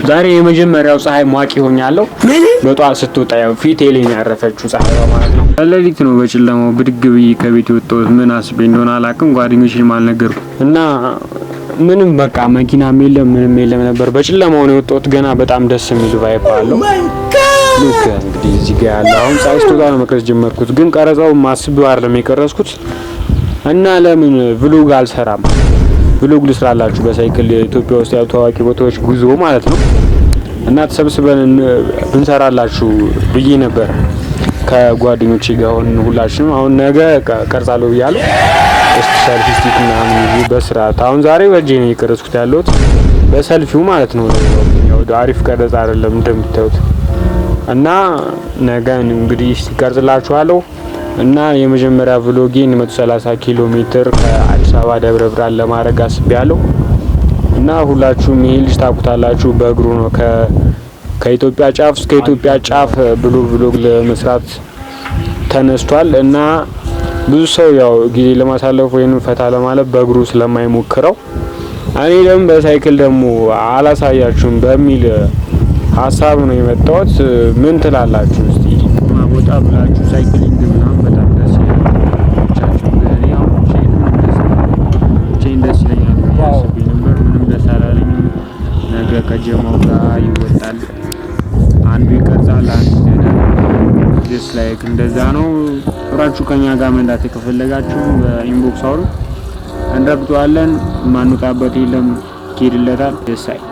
ዛሬ የመጀመሪያው ፀሐይ ሟቂ ሆኛለሁ። በጧት ስትወጣ ያው ፊቴ ላይ ያረፈችው ፀሐይ ማለት ነው። ለሊት ነው በጨለማው ብድግ ብዬ ከቤት ወጣሁት። ምን አስቤ እንደሆነ አላውቅም። ጓደኞቼንም አልነገርኩም እና ምንም በቃ መኪናም የለም ምንም የለም ነበር። በጨለማው ነው የወጣሁት። ገና በጣም ደስ የሚል ቫይብ አለው። ልክ እንግዲህ እዚህ ጋር ያለው አሁን ፀሐይ ስትወጣ ነው መቅረጽ ጀመርኩት። ግን ቀረጻው ማስቤው አይደለም የቀረጽኩት እና ለምን ቭሎግ አልሰራም? ቭሎግ ልስራላችሁ በሳይክል ኢትዮጵያ ውስጥ ያሉ ታዋቂ ቦታዎች ጉዞ ማለት ነው። እና ተሰብስበን ብንሰራላችሁ ብዬ ነበር ከጓደኞቼ ጋር ሁላችንም። አሁን ነገ ቀርጻለሁ ብያለሁ። እስቲ ሰልፊ ስቲክ ምናምን በስርዓት አሁን ዛሬ በእጄ ነው የቀረጽኩት ያለሁት በሰልፊው ማለት ነው። ያው አሪፍ ቀረጻ አይደለም እንደምታዩት። እና ነገ እንግዲህ ቀርጽላችኋለሁ። እና የመጀመሪያ ቭሎጌን 130 ኪሎ ሜትር ከአዲስ አበባ ደብረ ብርሃን ለማድረግ አስቤያለሁ። እና ሁላችሁም ይሄ ልጅ ታውቁታላችሁ። በእግሩ ነው ከኢትዮጵያ ጫፍ እስከ ኢትዮጵያ ጫፍ ብሎ ቭሎግ ለመስራት ተነስቷል። እና ብዙ ሰው ያው ጊዜ ለማሳለፍ ወይም ፈታ ለማለት በእግሩ ስለማይሞክረው እኔ ደግሞ በሳይክል ደግሞ አላሳያችሁም በሚል ሀሳብ ነው የመጣሁት። ምን ትላላችሁ? እስቲ ወጣ ብላችሁ ሳይክሊንግ ምናምን በጣም ደስ ይላል። ደስ ይለኛል። ያስብኝ ነበር ምንም ደስ አላለኝም። ነገ ከጀማው ጋር ይወጣል። አንዱ ይቀርጻል፣ አንዱ ደስ ላይክ እንደዛ ነው። አብራችሁ ከኛ ጋር መንዳት ከፈለጋችሁ በኢንቦክስ አውሩ፣ እንረግጠዋለን። ማንወጣበት የለም፣ ኪድለታል። ደስ አይል